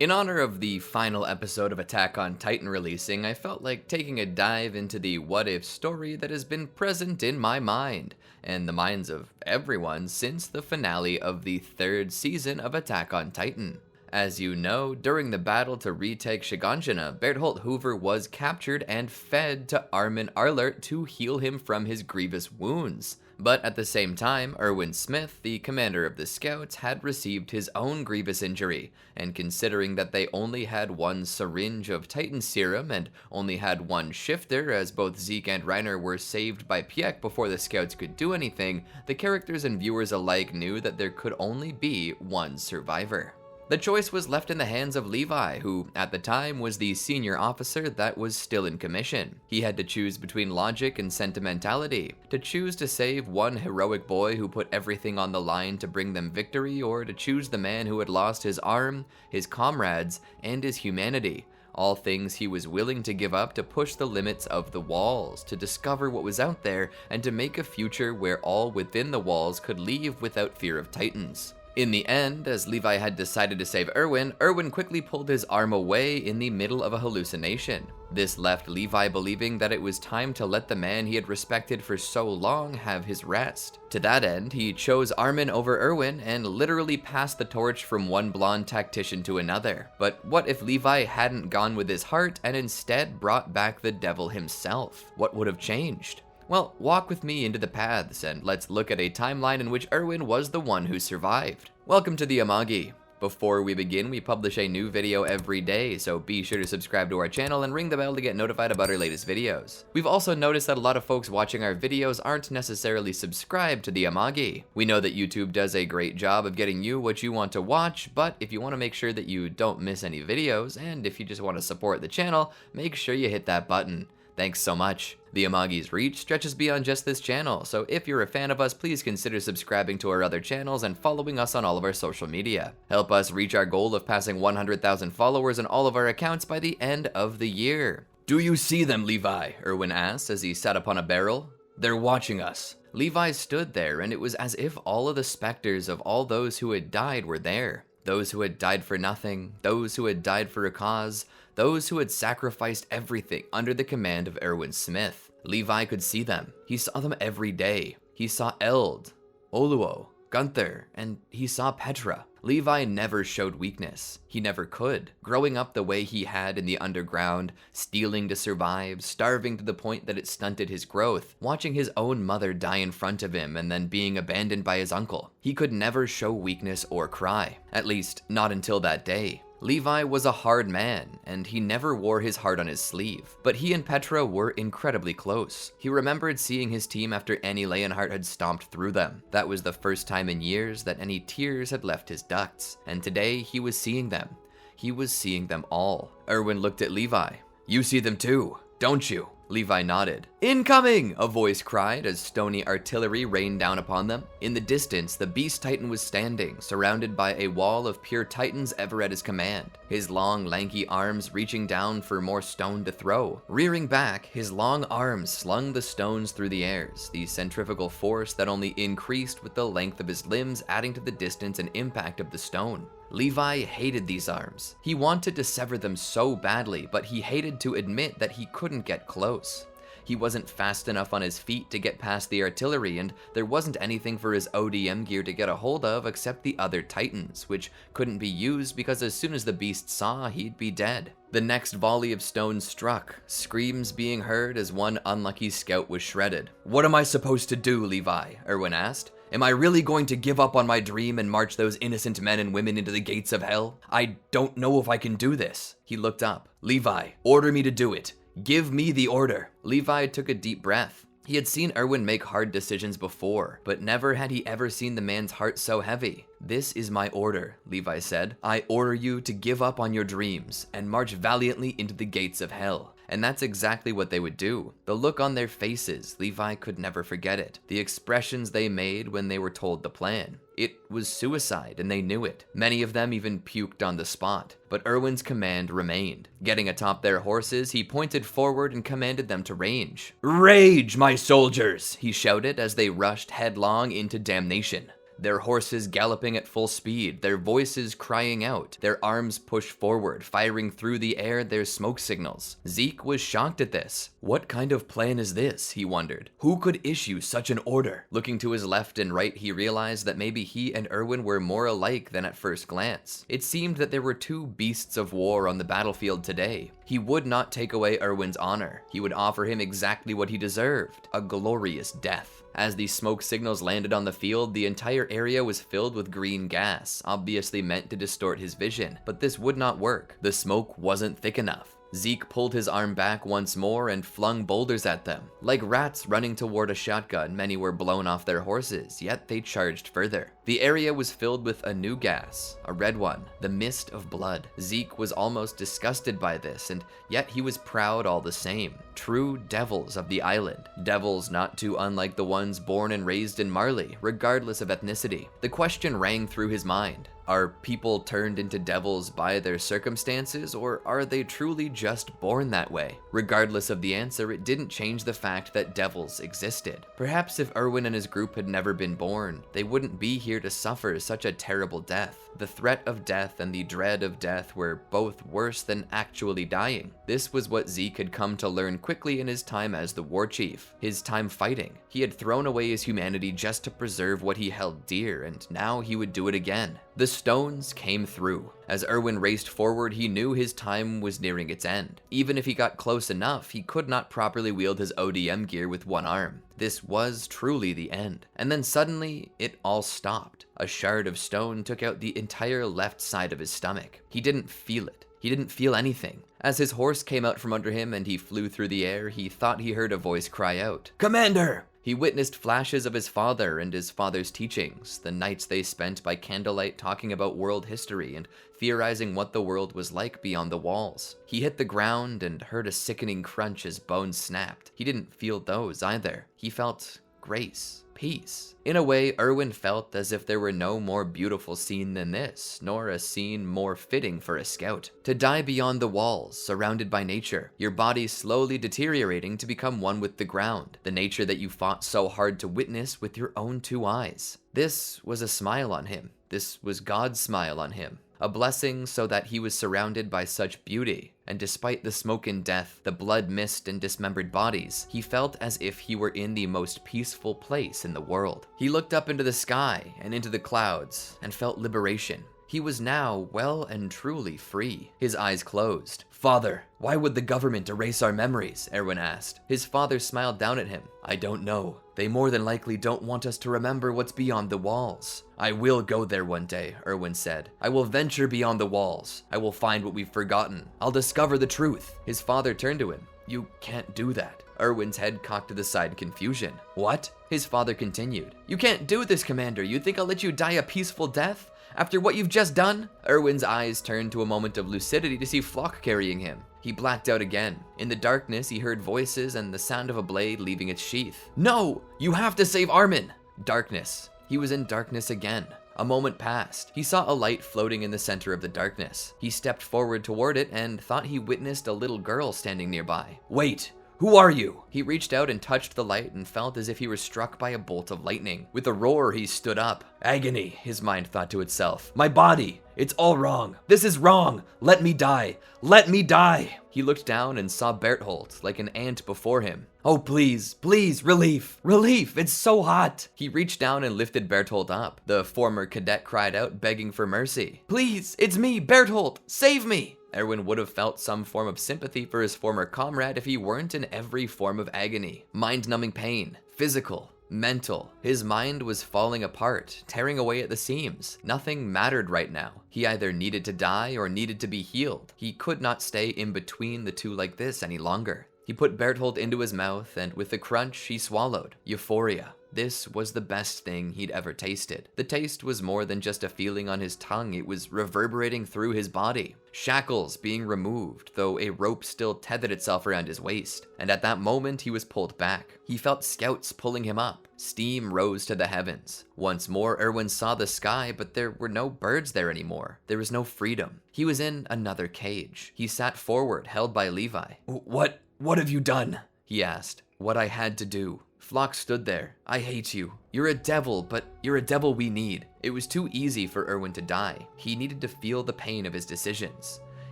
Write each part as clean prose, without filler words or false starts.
In honor of the final episode of Attack on Titan releasing, I felt like taking a dive into the what-if story that has been present in my mind, and the minds of everyone since the finale of the third season of Attack on Titan. As you know, during the battle to retake Shiganshina, Bertholdt Hoover was captured and fed to Armin Arlert to heal him from his grievous wounds. But at the same time, Erwin Smith, the commander of the scouts, had received his own grievous injury, and considering that they only had one syringe of Titan serum and only had one shifter, as both Zeke and Reiner were saved by Pieck before the scouts could do anything, the characters and viewers alike knew that there could only be one survivor. The choice was left in the hands of Levi, who, at the time, was the senior officer that was still in commission. He had to choose between logic and sentimentality, to choose to save one heroic boy who put everything on the line to bring them victory, or to choose the man who had lost his arm, his comrades, and his humanity. All things he was willing to give up to push the limits of the walls, to discover what was out there, and to make a future where all within the walls could leave without fear of Titans. In the end, as Levi had decided to save Erwin, Erwin quickly pulled his arm away in the middle of a hallucination. This left Levi believing that it was time to let the man he had respected for so long have his rest. To that end, he chose Armin over Erwin and literally passed the torch from one blonde tactician to another. But what if Levi hadn't gone with his heart and instead brought back the devil himself? What would have changed? Well, walk with me into the paths, and let's look at a timeline in which Erwin was the one who survived. Welcome to the Amagi. Before we begin, we publish a new video every day, so be sure to subscribe to our channel and ring the bell to get notified about our latest videos. We've also noticed that a lot of folks watching our videos aren't necessarily subscribed to the Amagi. We know that YouTube does a great job of getting you what you want to watch, but if you want to make sure that you don't miss any videos, and if you just want to support the channel, make sure you hit that button. Thanks so much. The Amagi's reach stretches beyond just this channel, so if you're a fan of us, please consider subscribing to our other channels and following us on all of our social media. Help us reach our goal of passing 100,000 followers on all of our accounts by the end of the year. "Do you see them, Levi?" Erwin asked as he sat upon a barrel. "They're watching us." Levi stood there, and it was as if all of the specters of all those who had died were there. Those who had died for nothing, those who had died for a cause, those who had sacrificed everything under the command of Erwin Smith. Levi could see them. He saw them every day. He saw Eld, Oluo, Gunther, and he saw Petra. Levi never showed weakness. He never could. Growing up the way he had in the underground, stealing to survive, starving to the point that it stunted his growth, watching his own mother die in front of him and then being abandoned by his uncle. He could never show weakness or cry. At least, not until that day. Levi was a hard man, and he never wore his heart on his sleeve. But he and Petra were incredibly close. He remembered seeing his team after Annie Leonhardt had stomped through them. That was the first time in years that any tears had left his ducts, and today he was seeing them. He was seeing them all. Erwin looked at Levi. "You see them too, don't you?" Levi nodded. "Incoming!" a voice cried as stony artillery rained down upon them. In the distance, the Beast Titan was standing, surrounded by a wall of pure Titans ever at his command, his long, lanky arms reaching down for more stone to throw. Rearing back, his long arms slung the stones through the airs, the centrifugal force that only increased with the length of his limbs, adding to the distance and impact of the stone. Levi hated these arms. He wanted to sever them so badly, but he hated to admit that he couldn't get close. He wasn't fast enough on his feet to get past the artillery, and there wasn't anything for his ODM gear to get a hold of except the other Titans, which couldn't be used because as soon as the beast saw, he'd be dead. The next volley of stones struck, screams being heard as one unlucky scout was shredded. "What am I supposed to do, Levi?" Erwin asked. "Am I really going to give up on my dream and march those innocent men and women into the gates of hell? I don't know if I can do this." He looked up. "Levi, order me to do it. Give me the order." Levi took a deep breath. He had seen Erwin make hard decisions before, but never had he ever seen the man's heart so heavy. "This is my order," Levi said. "I order you to give up on your dreams and march valiantly into the gates of hell." And that's exactly what they would do. The look on their faces, Levi could never forget it. The expressions they made when they were told the plan. It was suicide, and they knew it. Many of them even puked on the spot. But Erwin's command remained. Getting atop their horses, he pointed forward and commanded them to range. "Rage, my soldiers!" he shouted as they rushed headlong into damnation. their horses galloping at full speed, their voices crying out, their arms pushed forward, firing through the air their smoke signals. Zeke was shocked at this. What kind of plan is this, he wondered. Who could issue such an order? Looking to his left and right, he realized that maybe he and Erwin were more alike than at first glance. It seemed that there were two beasts of war on the battlefield today. He would not take away Erwin's honor. He would offer him exactly what he deserved, a glorious death. As the smoke signals landed on the field, the entire area was filled with green gas, obviously meant to distort his vision, but this would not work. The smoke wasn't thick enough. Zeke pulled his arm back once more and flung boulders at them. Like rats running toward a shotgun, many were blown off their horses, yet they charged further. The area was filled with a new gas, a red one, the mist of blood. Zeke was almost disgusted by this, and yet he was proud all the same. True devils of the island. Devils not too unlike the ones born and raised in Marley, regardless of ethnicity. The question rang through his mind. Are people turned into devils by their circumstances, or are they truly just born that way? Regardless of the answer, it didn't change the fact that devils existed. Perhaps if Erwin and his group had never been born, they wouldn't be here to suffer such a terrible death. The threat of death and the dread of death were both worse than actually dying. This was what Zeke had come to learn quickly in his time as the war chief, his time fighting. He had thrown away his humanity just to preserve what he held dear, and now he would do it again. The stones came through. As Erwin raced forward, he knew his time was nearing its end. Even if he got close enough, he could not properly wield his ODM gear with one arm. This was truly the end. And then suddenly, it all stopped. A shard of stone took out the entire left side of his stomach. He didn't feel it. He didn't feel anything. As his horse came out from under him and he flew through the air, he thought he heard a voice cry out, "Commander!" He witnessed flashes of his father and his father's teachings, the nights they spent by candlelight talking about world history and theorizing what the world was like beyond the walls. He hit the ground and heard a sickening crunch as bones snapped. He didn't feel those either. He felt grace. Peace. In a way, Erwin felt as if there were no more beautiful scene than this, nor a scene more fitting for a scout. To die beyond the walls, surrounded by nature, your body slowly deteriorating to become one with the ground, the nature that you fought so hard to witness with your own two eyes. This was a smile on him. This was God's smile on him. A blessing so that he was surrounded by such beauty, and despite the smoke and death, the blood, mist, and dismembered bodies, he felt as if he were in the most peaceful place in the world. He looked up into the sky and into the clouds and felt liberation. He was now well and truly free. His eyes closed. "Father, why would the government erase our memories?" Erwin asked. His father smiled down at him. "I don't know. They more than likely don't want us to remember what's beyond the walls." "I will go there one day," Erwin said. "I will venture beyond the walls. I will find what we've forgotten. I'll discover the truth." His father turned to him. "You can't do that." Erwin's head cocked to the side in confusion. "What?" His father continued. "You can't do this, Commander. You think I'll let you die a peaceful death? After what you've just done?" Erwin's eyes turned to a moment of lucidity to see Flock carrying him. He blacked out again. In the darkness, he heard voices and the sound of a blade leaving its sheath. "No! You have to save Armin!" Darkness. He was in darkness again. A moment passed. He saw a light floating in the center of the darkness. He stepped forward toward it and thought he witnessed a little girl standing nearby. "Wait! Who are you?" He reached out and touched the light and felt as if he were struck by a bolt of lightning. With a roar, he stood up. "Agony," his mind thought to itself. "My body! It's all wrong! This is wrong! Let me die! Let me die!" He looked down and saw Bertholdt, like an ant before him. "Oh, please, please, relief! Relief! It's so hot!" He reached down and lifted Bertholdt up. The former cadet cried out, begging for mercy. "Please, it's me, Bertholdt! Save me!" Erwin would have felt some form of sympathy for his former comrade if he weren't in every form of agony. Mind-numbing pain, physical, mental. His mind was falling apart, tearing away at the seams. Nothing mattered right now. He either needed to die or needed to be healed. He could not stay in between the two like this any longer. He put Bertholdt into his mouth, and with a crunch, he swallowed. Euphoria. This was the best thing he'd ever tasted. The taste was more than just a feeling on his tongue, it was reverberating through his body. Shackles being removed, though a rope still tethered itself around his waist. And at that moment, he was pulled back. He felt scouts pulling him up. Steam rose to the heavens. Once more, Erwin saw the sky, but there were no birds there anymore. There was no freedom. He was in another cage. He sat forward, held by Levi. What have you done?" he asked. "What I had to do." Flock stood there. I hate you. You're a devil, but you're a devil we need. It was too easy for Erwin to die. He needed to feel the pain of his decisions.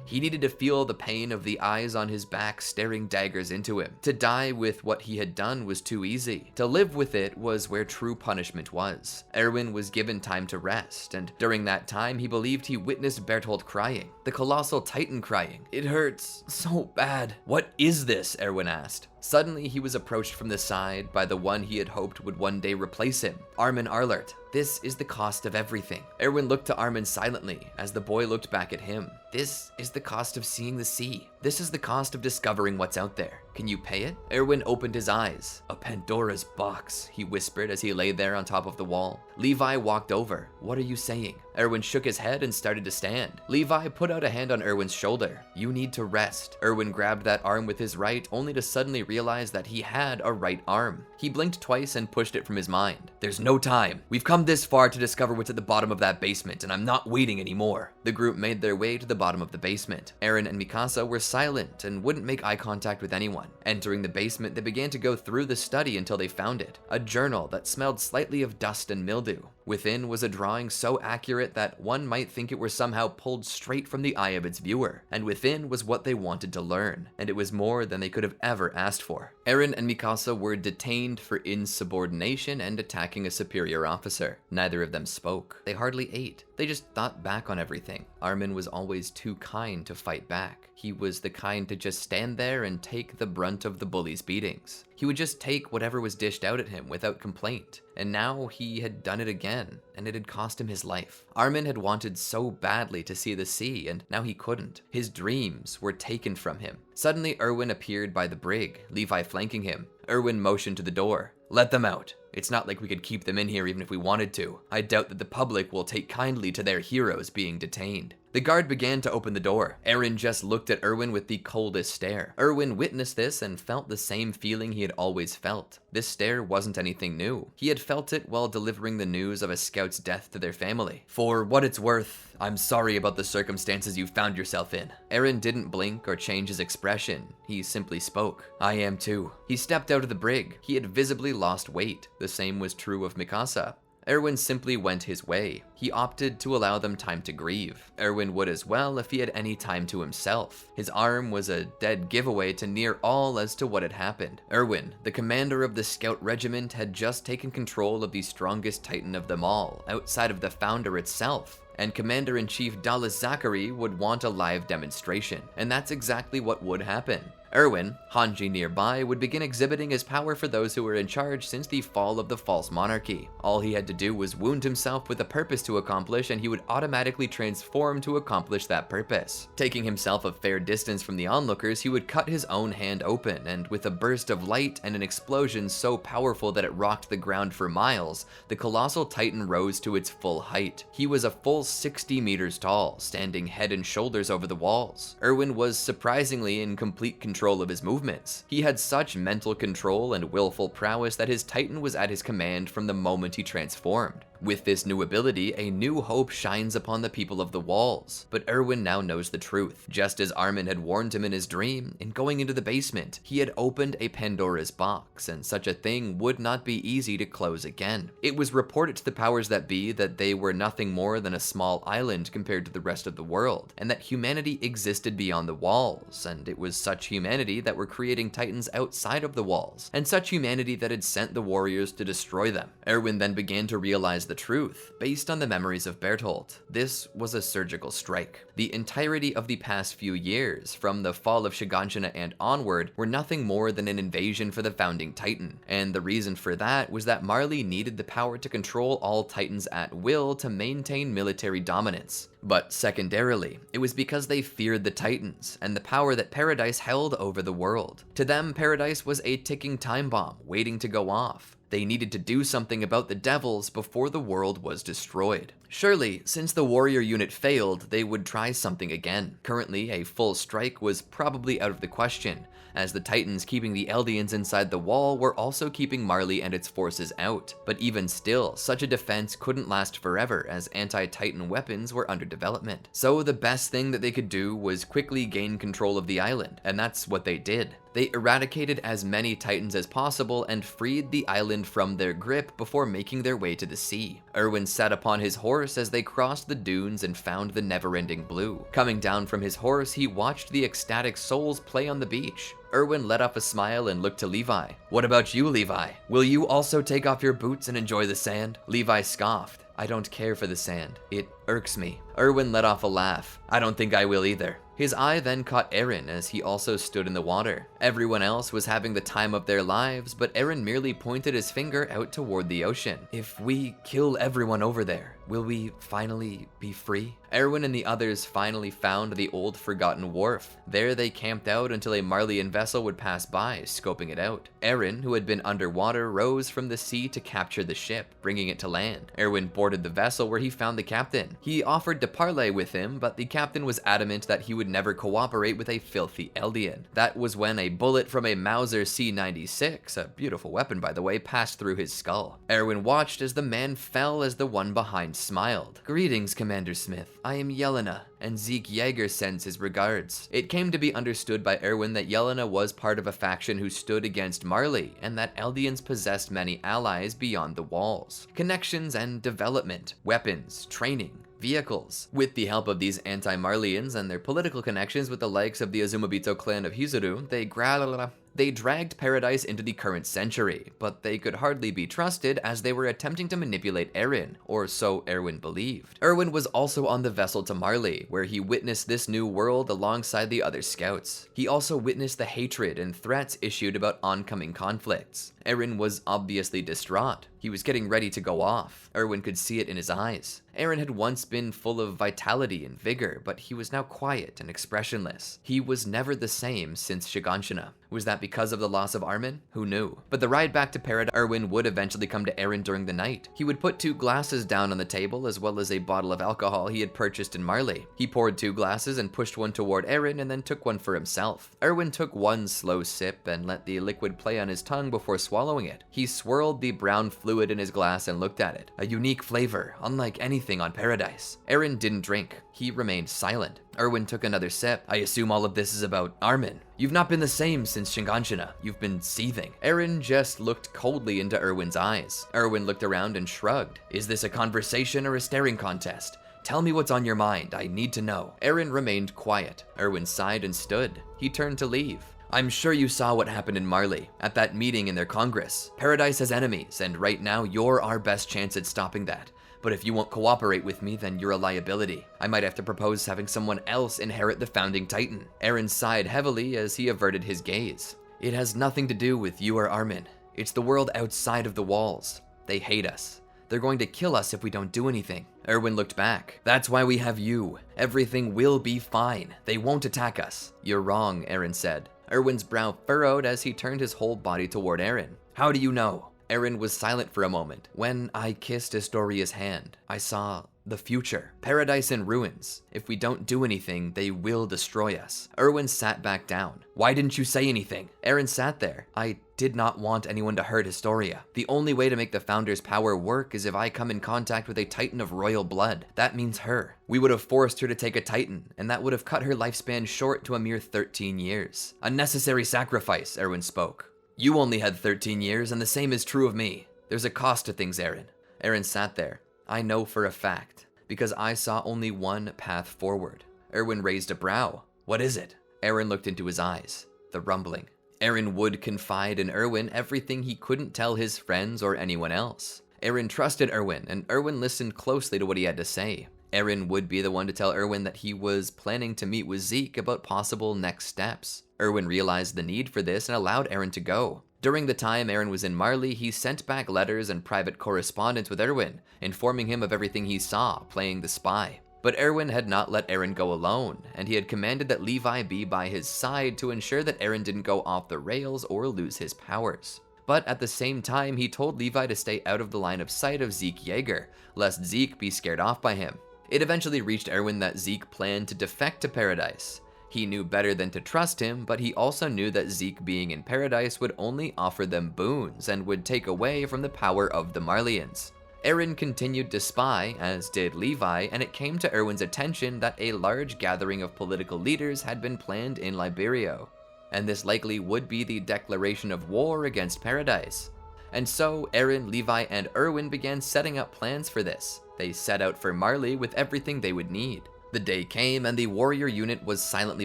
He needed to feel the pain of the eyes on his back staring daggers into him. To die with what he had done was too easy. To live with it was where true punishment was. Erwin was given time to rest, and during that time he believed he witnessed Bertholdt crying. The Colossal Titan crying. It hurts so bad. What is this? Erwin asked. Suddenly, he was approached from the side by the one he had hoped would one day replace him, Armin Arlert. This is the cost of everything. Erwin looked to Armin silently as the boy looked back at him. This is the cost of seeing the sea. This is the cost of discovering what's out there. Can you pay it? Erwin opened his eyes. A Pandora's box, he whispered as he lay there on top of the wall. Levi walked over. What are you saying? Erwin shook his head and started to stand. Levi put out a hand on Erwin's shoulder. You need to rest. Erwin grabbed that arm with his right, only to suddenly realize that he had a right arm. He blinked twice and pushed it from his mind. There's no time. We've come this far to discover what's at the bottom of that basement, and I'm not waiting anymore. The group made their way to the bottom of the basement. Eren and Mikasa were silent and wouldn't make eye contact with anyone. Entering the basement, they began to go through the study until they found it. A journal that smelled slightly of dust and mildew. Within was a drawing so accurate that one might think it were somehow pulled straight from the eye of its viewer. And within was what they wanted to learn, and it was more than they could have ever asked for. Eren and Mikasa were detained for insubordination and attacking a superior officer. Neither of them spoke. They hardly ate. They just thought back on everything. Armin was always too kind to fight back. He was the kind to just stand there and take the brunt of the bully's beatings. He would just take whatever was dished out at him without complaint. And now he had done it again, and it had cost him his life. Armin had wanted so badly to see the sea, and now he couldn't. His dreams were taken from him. Suddenly, Erwin appeared by the brig, Levi flanking him. Erwin motioned to the door. Let them out. It's not like we could keep them in here even if we wanted to. I doubt that the public will take kindly to their heroes being detained. The guard began to open the door. Eren just looked at Erwin with the coldest stare. Erwin witnessed this and felt the same feeling he had always felt. This stare wasn't anything new. He had felt it while delivering the news of a scout's death to their family. For what it's worth, I'm sorry about the circumstances you found yourself in. Eren didn't blink or change his expression. He simply spoke. I am too. He stepped out of the brig. He had visibly lost weight. The same was true of Mikasa. Erwin simply went his way. He opted to allow them time to grieve. Erwin would as well if he had any time to himself. His arm was a dead giveaway to near all as to what had happened. Erwin, the commander of the scout regiment, had just taken control of the strongest titan of them all, outside of the founder itself. And Commander-in-Chief Dallas Zachary would want a live demonstration. And that's exactly what would happen. Erwin, Hanji nearby, would begin exhibiting his power for those who were in charge since the fall of the false monarchy. All he had to do was wound himself with a purpose to accomplish, and he would automatically transform to accomplish that purpose. Taking himself a fair distance from the onlookers, he would cut his own hand open, and with a burst of light and an explosion so powerful that it rocked the ground for miles, the colossal titan rose to its full height. He was a full 60 meters tall, standing head and shoulders over the walls. Erwin was surprisingly in complete control of his movements. He had such mental control and willful prowess that his titan was at his command from the moment he transformed. With this new ability, a new hope shines upon the people of the walls. But Erwin now knows the truth. Just as Armin had warned him in his dream, in going into the basement, he had opened a Pandora's box, and such a thing would not be easy to close again. It was reported to the powers that be that they were nothing more than a small island compared to the rest of the world, and that humanity existed beyond the walls, and it was such humanity that were creating titans outside of the walls, and such humanity that had sent the warriors to destroy them. Erwin then began to realize the truth, based on the memories of Bertholdt. This was a surgical strike. The entirety of the past few years, from the fall of Shiganshina and onward, were nothing more than an invasion for the founding titan, and the reason for that was that Marley needed the power to control all titans at will to maintain military dominance. But secondarily, it was because they feared the Titans and the power that Paradise held over the world. To them, Paradise was a ticking time bomb waiting to go off. They needed to do something about the devils before the world was destroyed. Surely, since the warrior unit failed, they would try something again. Currently, a full strike was probably out of the question, as the Titans keeping the Eldians inside the wall were also keeping Marley and its forces out. But even still, such a defense couldn't last forever, as anti-Titan weapons were under development. So the best thing that they could do was quickly gain control of the island, and that's what they did. They eradicated as many Titans as possible and freed the island from their grip before making their way to the sea. Erwin sat upon his horse as they crossed the dunes and found the never-ending blue. Coming down from his horse, he watched the ecstatic souls play on the beach. Erwin let off a smile and looked to Levi. "What about you, Levi? Will you also take off your boots and enjoy the sand?" Levi scoffed. "I don't care for the sand. It irks me." Erwin let off a laugh. "I don't think I will either." His eye then caught Eren as he also stood in the water. Everyone else was having the time of their lives, but Eren merely pointed his finger out toward the ocean. "If we kill everyone over there, will we finally be free?" Erwin and the others finally found the old forgotten wharf. There they camped out until a Marleyan vessel would pass by, scoping it out. Eren, who had been underwater, rose from the sea to capture the ship, bringing it to land. Erwin boarded the vessel where he found the captain. He offered to parley with him, but the captain was adamant that he would never cooperate with a filthy Eldian. That was when a bullet from a Mauser C-96, a beautiful weapon by the way, passed through his skull. Erwin watched as the man fell as the one behind smiled. "Greetings, Commander Smith. I am Yelena, and Zeke Yeager sends his regards." It came to be understood by Erwin that Yelena was part of a faction who stood against Marley, and that Eldians possessed many allies beyond the walls. Connections and development, weapons, training, vehicles. With the help of these anti-Marleyans and their political connections with the likes of the Azumabito clan of Hizuru, they dragged Paradise into the current century, but they could hardly be trusted as they were attempting to manipulate Eren, or so Erwin believed. Erwin was also on the vessel to Marley, where he witnessed this new world alongside the other scouts. He also witnessed the hatred and threats issued about oncoming conflicts. Eren was obviously distraught. He was getting ready to go off. Erwin could see it in his eyes. Eren had once been full of vitality and vigor, but he was now quiet and expressionless. He was never the same since Shiganshina. Was that because of the loss of Armin? Who knew? But the ride back to Paradise, Erwin would eventually come to Eren during the night. He would put 2 glasses down on the table, as well as a bottle of alcohol he had purchased in Marley. He poured 2 glasses and pushed one toward Eren and then took one for himself. Erwin took one slow sip and let the liquid play on his tongue before swallowing it. He swirled the brown fluid in his glass and looked at it. A unique flavor, unlike anything on Paradise. Eren didn't drink. He remained silent. Erwin took another sip. "I assume all of this is about Armin. You've not been the same since Shiganshina. You've been seething." Eren just looked coldly into Erwin's eyes. Erwin looked around and shrugged. "Is this a conversation or a staring contest? Tell me what's on your mind. I need to know." Eren remained quiet. Erwin sighed and stood. He turned to leave. "I'm sure you saw what happened in Marley, at that meeting in their Congress. Paradise has enemies, and right now you're our best chance at stopping that. But if you won't cooperate with me, then you're a liability. I might have to propose having someone else inherit the founding Titan." Eren sighed heavily as he averted his gaze. "It has nothing to do with you or Armin. It's the world outside of the walls. They hate us. They're going to kill us if we don't do anything." Erwin looked back. "That's why we have you. Everything will be fine. They won't attack us." "You're wrong," Eren said. Erwin's brow furrowed as he turned his whole body toward Eren. "How do you know?" Eren was silent for a moment. "When I kissed Astoria's hand, I saw the future. Paradise in ruins. If we don't do anything, they will destroy us." Erwin sat back down. "Why didn't you say anything?" Eren sat there. "I did not want anyone to hurt Astoria. The only way to make the Founder's power work is if I come in contact with a Titan of royal blood. That means her. We would have forced her to take a Titan, and that would have cut her lifespan short to a mere 13 years. A necessary sacrifice," Erwin spoke. "You only had 13 years, and the same is true of me. There's a cost to things, Eren." Eren sat there. "I know for a fact, because I saw only one path forward." Erwin raised a brow. "What is it?" Eren looked into his eyes. The rumbling. Eren would confide in Erwin everything he couldn't tell his friends or anyone else. Eren trusted Erwin, and Erwin listened closely to what he had to say. Eren would be the one to tell Erwin that he was planning to meet with Zeke about possible next steps. Erwin realized the need for this and allowed Eren to go. During the time Eren was in Marley, he sent back letters and private correspondence with Erwin, informing him of everything he saw, playing the spy. But Erwin had not let Eren go alone, and he had commanded that Levi be by his side to ensure that Eren didn't go off the rails or lose his powers. But at the same time, he told Levi to stay out of the line of sight of Zeke Yeager, lest Zeke be scared off by him. It eventually reached Erwin that Zeke planned to defect to Paradise. He knew better than to trust him, but he also knew that Zeke being in Paradise would only offer them boons and would take away from the power of the Marleyans. Eren continued to spy, as did Levi, and it came to Erwin's attention that a large gathering of political leaders had been planned in Liberio. and this likely would be the declaration of war against Paradise. And so, Aaron, Levi, and Erwin began setting up plans for this. They set out for Marley with everything they would need. The day came, and the warrior unit was silently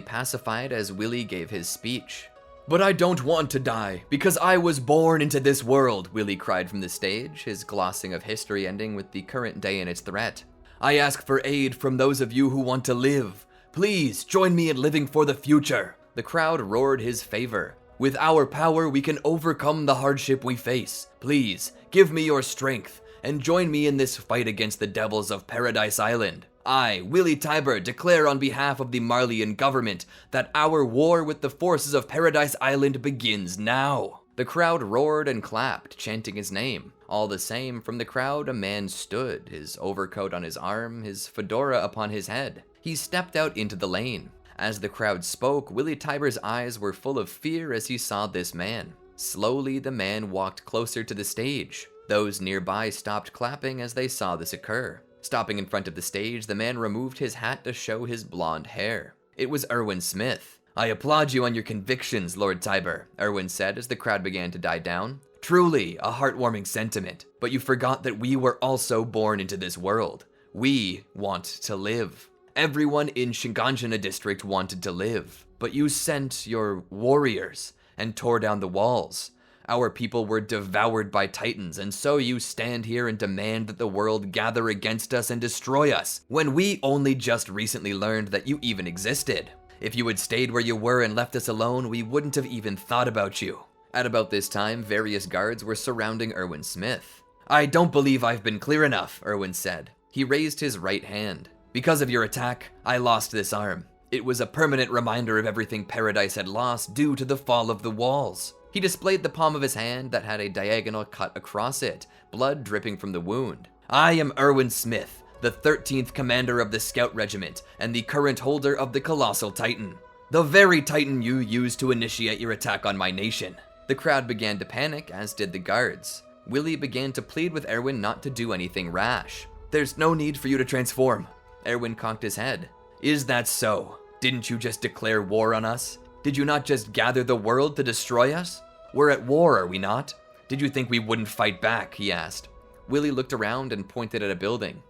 pacified as Willie gave his speech. "But I don't want to die, because I was born into this world," Willie cried from the stage, his glossing of history ending with the current day and its threat. "I ask for aid from those of you who want to live. Please, join me in living for the future." The crowd roared his favor. "With our power, we can overcome the hardship we face. Please, give me your strength, and join me in this fight against the devils of Paradise Island. I, Willie Tiber, declare on behalf of the Marleyan government that our war with the forces of Paradise Island begins now." The crowd roared and clapped, chanting his name. All the same, from the crowd a man stood, his overcoat on his arm, his fedora upon his head. He stepped out into the lane. As the crowd spoke, Willie Tiber's eyes were full of fear as he saw this man. Slowly, the man walked closer to the stage. Those nearby stopped clapping as they saw this occur. Stopping in front of the stage, the man removed his hat to show his blonde hair. It was Erwin Smith. "I applaud you on your convictions, Lord Tiber," Erwin said as the crowd began to die down. "Truly, a heartwarming sentiment, but you forgot that we were also born into this world. We want to live. Everyone in Shiganshina district wanted to live, but you sent your warriors and tore down the walls. Our people were devoured by titans, and so you stand here and demand that the world gather against us and destroy us, when we only just recently learned that you even existed. If you had stayed where you were and left us alone, we wouldn't have even thought about you." At about this time, various guards were surrounding Erwin Smith. "I don't believe I've been clear enough," Erwin said. He raised his right hand. "Because of your attack, I lost this arm. It was a permanent reminder of everything Paradise had lost due to the fall of the walls." He displayed the palm of his hand that had a diagonal cut across it, blood dripping from the wound. "I am Erwin Smith, the 13th commander of the Scout Regiment and the current holder of the Colossal Titan. The very Titan you used to initiate your attack on my nation." The crowd began to panic, as did the guards. Willie began to plead with Erwin not to do anything rash. "There's no need for you to transform." Erwin cocked his head. "Is that so? Didn't you just declare war on us? Did you not just gather the world to destroy us? We're at war, are we not? Did you think we wouldn't fight back?" he asked. Willie looked around and pointed at a building.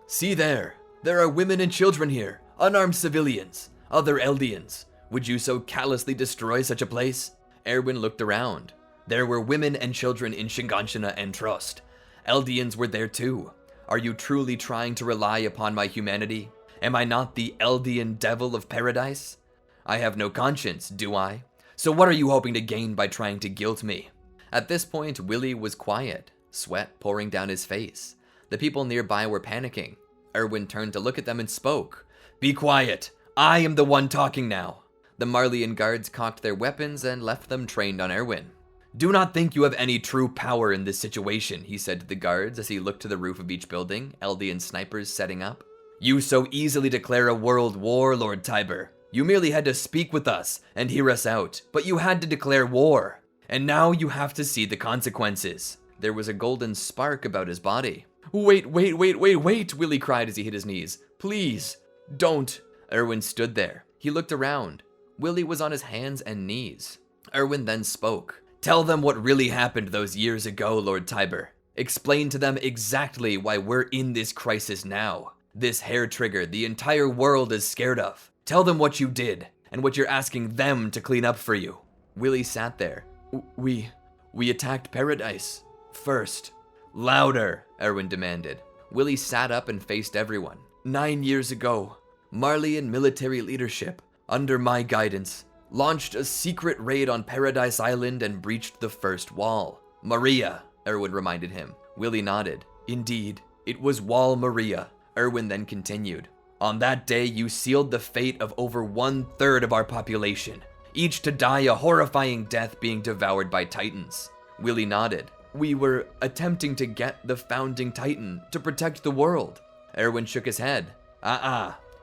"See there. There are women and children here, unarmed civilians, other Eldians. Would you so callously destroy such a place?" Erwin looked around. There were women and children in Shiganshina and Trust. Eldians were there too. Are you truly trying to rely upon my humanity? Am I not the Eldian devil of Paradise? I have no conscience, do I? So what are you hoping to gain by trying to guilt me?" At this point, Willie was quiet, sweat pouring down his face. The people nearby were panicking. Erwin turned to look at them and spoke. "Be quiet. I am the one talking now." The Marleyan guards cocked their weapons and left them trained on Erwin. "Do not think you have any true power in this situation," he said to the guards as he looked to the roof of each building, Eldian snipers setting up. "You so easily declare a world war, Lord Tiber. You merely had to speak with us and hear us out, but you had to declare war. And now you have to see the consequences." There was a golden spark about his body. Wait, Willie cried as he hit his knees. "Please, don't." Erwin stood there. He looked around. Willie was on his hands and knees. Erwin then spoke. "Tell them what really happened those years ago, Lord Tiber. Explain to them exactly why we're in this crisis now. This hair trigger the entire world is scared of. Tell them what you did, and what you're asking them to clean up for you." Willie sat there. We attacked Paradise. First." "Louder," Erwin demanded. Willie sat up and faced everyone. 9 years ago, Marleyan military leadership, under my guidance, launched a secret raid on Paradise Island and breached the first wall. Maria, Erwin reminded him. Willie nodded. "Indeed, it was Wall Maria." Erwin then continued. "On that day, you sealed the fate of over 1/3 of our population, each to die a horrifying death being devoured by titans." Willie nodded. "We were attempting to get the founding titan to protect the world." Erwin shook his head.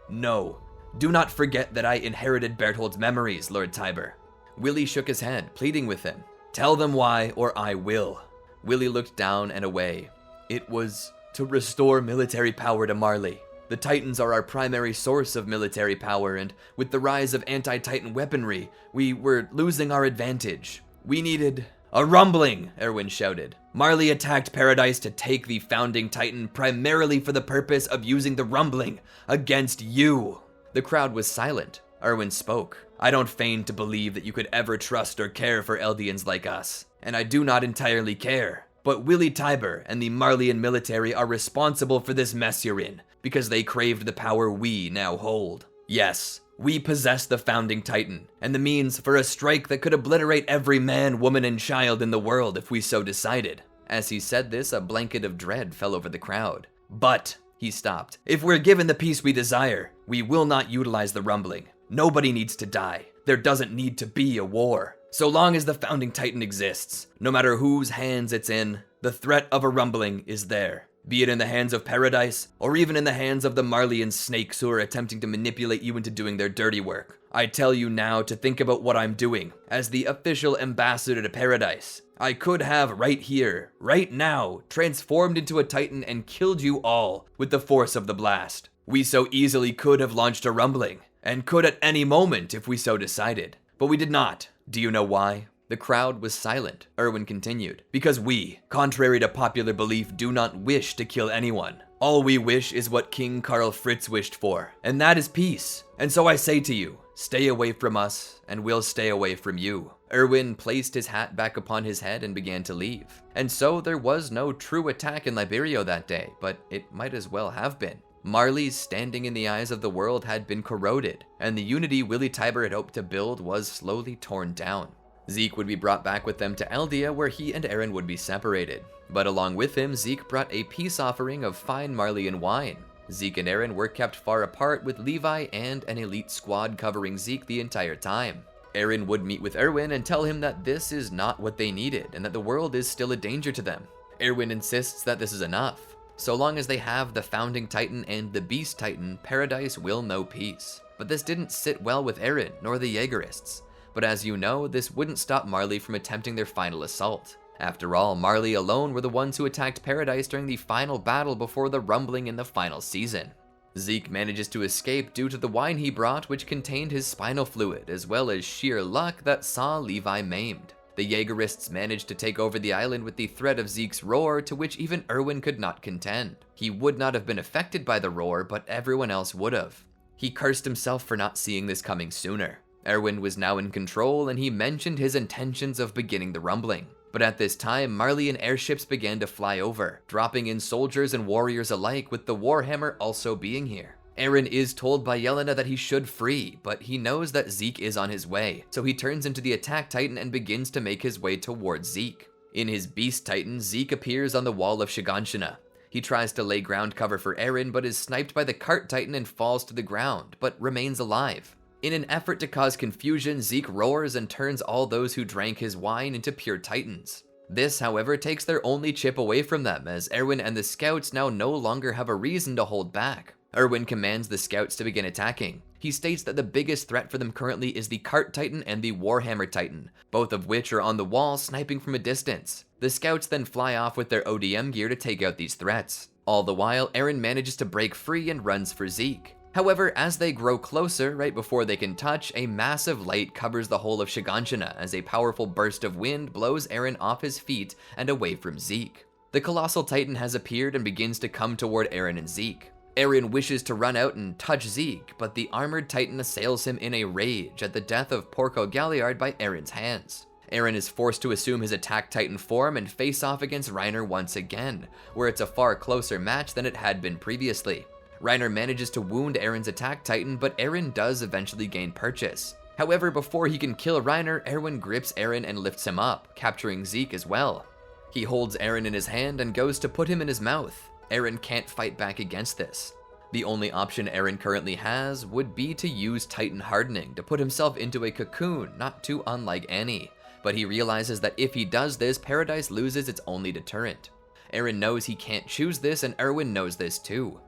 No. Do not forget that I inherited Bertholdt's memories, Lord Tiber." Willie shook his head, pleading with him. "Tell them why, or I will." Willie looked down and away. "It was to restore military power to Marley. The Titans are our primary source of military power, and with the rise of anti-Titan weaponry, we were losing our advantage. We needed a rumbling, Erwin shouted. Marley attacked Paradise to take the founding Titan primarily for the purpose of using the rumbling against you. The crowd was silent. Erwin spoke. I don't feign to believe that you could ever trust or care for Eldians like us, and I do not entirely care. But Willie Tiber and the Marleyan military are responsible for this mess you're in, because they craved the power we now hold. Yes, we possess the founding Titan, and the means for a strike that could obliterate every man, woman, and child in the world if we so decided. As he said this, a blanket of dread fell over the crowd. But, he stopped, if we're given the peace we desire, we will not utilize the rumbling. Nobody needs to die. There doesn't need to be a war. So long as the founding Titan exists, no matter whose hands it's in, the threat of a rumbling is there. Be it in the hands of Paradise, or even in the hands of the Marleyan snakes who are attempting to manipulate you into doing their dirty work. I tell you now to think about what I'm doing. As the official ambassador to Paradise, I could have right here, right now, transformed into a Titan and killed you all with the force of the blast. We so easily could have launched a rumbling, and could at any moment if we so decided. But we did not. Do you know why? The crowd was silent. Erwin continued. Because we, contrary to popular belief, do not wish to kill anyone. All we wish is what King Karl Fritz wished for, and that is peace. And so I say to you, stay away from us, and we'll stay away from you. Erwin placed his hat back upon his head and began to leave. And so there was no true attack in Liberio that day, but it might as well have been. Marley's standing in the eyes of the world had been corroded, and the unity Willie Tiber had hoped to build was slowly torn down. Zeke would be brought back with them to Eldia, where he and Eren would be separated. But along with him, Zeke brought a peace offering of fine Marleyan wine. Zeke and Eren were kept far apart, with Levi and an elite squad covering Zeke the entire time. Eren would meet with Erwin and tell him that this is not what they needed, and that the world is still a danger to them. Erwin insists that this is enough. So long as they have the Founding Titan and the Beast Titan, Paradise will know peace. But this didn't sit well with Eren, nor the Jaegerists. But as you know, this wouldn't stop Marley from attempting their final assault. After all, Marley alone were the ones who attacked Paradise during the final battle before the rumbling in the final season. Zeke manages to escape due to the wine he brought, which contained his spinal fluid, as well as sheer luck that saw Levi maimed. The Jaegerists managed to take over the island with the threat of Zeke's roar, to which even Erwin could not contend. He would not have been affected by the roar, but everyone else would have. He cursed himself for not seeing this coming sooner. Erwin was now in control, and he mentioned his intentions of beginning the rumbling. But at this time, Marleyan airships began to fly over, dropping in soldiers and warriors alike, with the Warhammer also being here. Eren is told by Yelena that he should flee, but he knows that Zeke is on his way, so he turns into the Attack Titan and begins to make his way towards Zeke. In his Beast Titan, Zeke appears on the wall of Shiganshina. He tries to lay ground cover for Eren, but is sniped by the Cart Titan and falls to the ground, but remains alive. In an effort to cause confusion, Zeke roars and turns all those who drank his wine into pure Titans. This, however, takes their only chip away from them, as Erwin and the scouts now no longer have a reason to hold back. Erwin commands the scouts to begin attacking. He states that the biggest threat for them currently is the Cart Titan and the Warhammer Titan, both of which are on the wall sniping from a distance. The scouts then fly off with their ODM gear to take out these threats. All the while, Eren manages to break free and runs for Zeke. However, as they grow closer, right before they can touch, a massive light covers the whole of Shiganshina as a powerful burst of wind blows Eren off his feet and away from Zeke. The Colossal Titan has appeared and begins to come toward Eren and Zeke. Eren wishes to run out and touch Zeke, but the armored Titan assails him in a rage at the death of Porco Galliard by Eren's hands. Eren is forced to assume his Attack Titan form and face off against Reiner once again, where it's a far closer match than it had been previously. Reiner manages to wound Eren's Attack Titan, but Eren does eventually gain purchase. However, before he can kill Reiner, Erwin grips Eren and lifts him up, capturing Zeke as well. He holds Eren in his hand and goes to put him in his mouth. Eren can't fight back against this. The only option Eren currently has would be to use Titan Hardening to put himself into a cocoon, not too unlike Annie. But he realizes that if he does this, Paradise loses its only deterrent. Eren knows he can't choose this, and Erwin knows this too.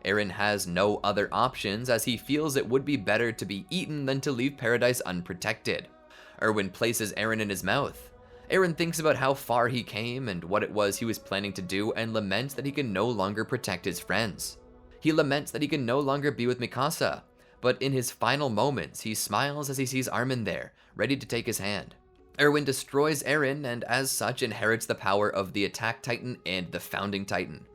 Eren has no other options, as he feels it would be better to be eaten than to leave Paradise unprotected. Erwin places Eren in his mouth. Eren thinks about how far he came and what it was he was planning to do, and laments that he can no longer protect his friends. He laments that he can no longer be with Mikasa, but in his final moments, he smiles as he sees Armin there, ready to take his hand. Erwin destroys Eren and as such inherits the power of the Attack Titan and the Founding Titan.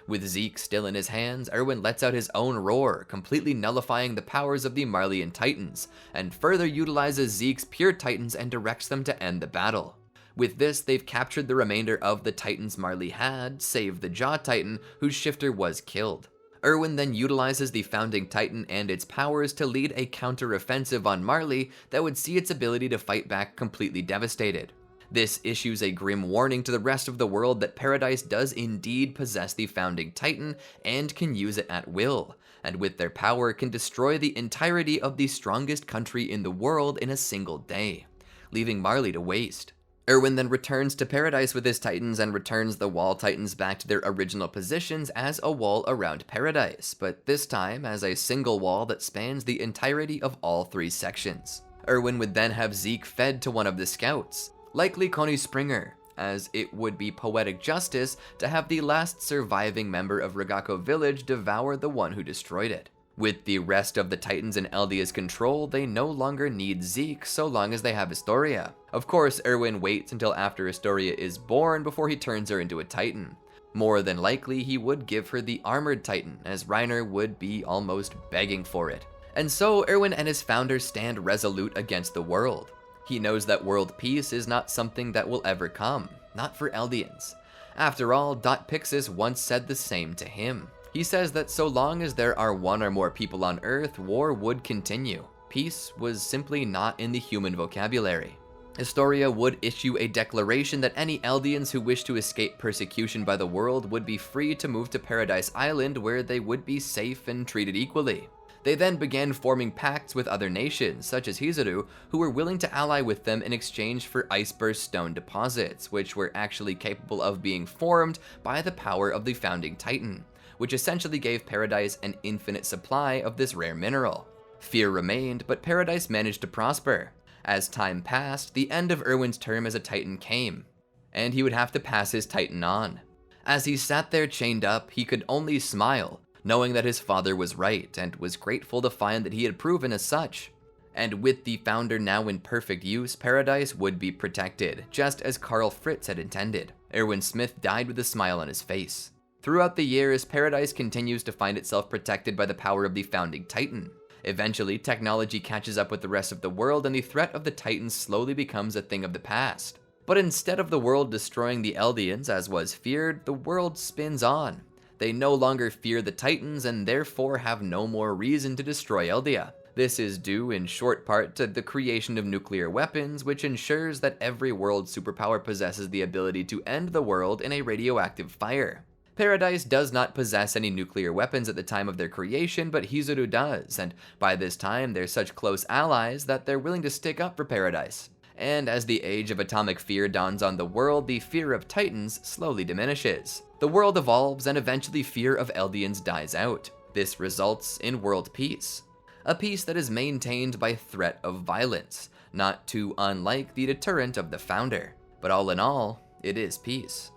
With Zeke still in his hands, Erwin lets out his own roar, completely nullifying the powers of the Marleyan Titans, and further utilizes Zeke's pure Titans and directs them to end the battle. With this, they've captured the remainder of the Titans Marley had, save the Jaw Titan, whose shifter was killed. Erwin then utilizes the Founding Titan and its powers to lead a counter-offensive on Marley that would see its ability to fight back completely devastated. This issues a grim warning to the rest of the world that Paradise does indeed possess the Founding Titan and can use it at will, and with their power can destroy the entirety of the strongest country in the world in a single day, leaving Marley to waste. Erwin then returns to Paradise with his Titans and returns the Wall Titans back to their original positions as a wall around Paradise, but this time as a single wall that spans the entirety of all 3 sections. Erwin would then have Zeke fed to one of the scouts, likely Connie Springer, as it would be poetic justice to have the last surviving member of Ragako Village devour the one who destroyed it. With the rest of the Titans in Eldia's control, they no longer need Zeke so long as they have Historia. Of course, Erwin waits until after Historia is born before he turns her into a Titan. More than likely, he would give her the Armored Titan, as Reiner would be almost begging for it. And so, Erwin and his founders stand resolute against the world. He knows that world peace is not something that will ever come, not for Eldians. After all, Pixis once said the same to him. He says that so long as there are 1 or more people on Earth, war would continue. Peace was simply not in the human vocabulary. Historia would issue a declaration that any Eldians who wish to escape persecution by the world would be free to move to Paradise Island where they would be safe and treated equally. They then began forming pacts with other nations, such as Hizuru, who were willing to ally with them in exchange for Iceburst stone deposits, which were actually capable of being formed by the power of the Founding Titan, which essentially gave Paradise an infinite supply of this rare mineral. Fear remained, but Paradise managed to prosper. As time passed, the end of Erwin's term as a Titan came, and he would have to pass his Titan on. As he sat there chained up, he could only smile, knowing that his father was right, and was grateful to find that he had proven as such. And with the Founder now in perfect use, Paradise would be protected, just as Karl Fritz had intended. Erwin Smith died with a smile on his face. Throughout the years, Paradise continues to find itself protected by the power of the Founding Titan. Eventually, technology catches up with the rest of the world and the threat of the Titans slowly becomes a thing of the past. But instead of the world destroying the Eldians as was feared, the world spins on. They no longer fear the Titans and therefore have no more reason to destroy Eldia. This is due in short part to the creation of nuclear weapons, which ensures that every world superpower possesses the ability to end the world in a radioactive fire. Paradise does not possess any nuclear weapons at the time of their creation, but Hizuru does, and by this time they're such close allies that they're willing to stick up for Paradise. And as the age of atomic fear dawns on the world, the fear of Titans slowly diminishes. The world evolves and eventually fear of Eldians dies out. This results in world peace. A peace that is maintained by threat of violence, not too unlike the deterrent of the Founder. But all in all, it is peace.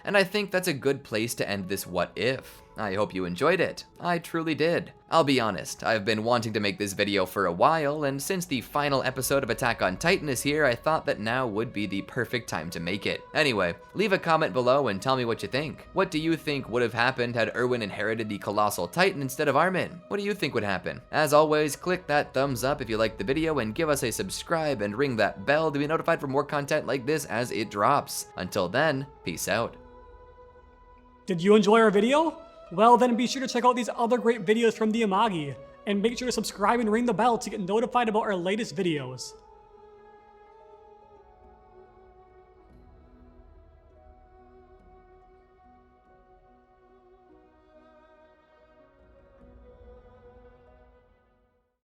And I think that's a good place to end this What If. I hope you enjoyed it. I truly did. I'll be honest, I've been wanting to make this video for a while, and since the final episode of Attack on Titan is here, I thought that now would be the perfect time to make it. Anyway, leave a comment below and tell me what you think. What do you think would have happened had Erwin inherited the Colossal Titan instead of Armin? What do you think would happen? As always, click that thumbs up if you liked the video and give us a subscribe and ring that bell to be notified for more content like this as it drops. Until then, peace out. Did you enjoy our video? Well, then be sure to check out these other great videos from the Amagi, and make sure to subscribe and ring the bell to get notified about our latest videos.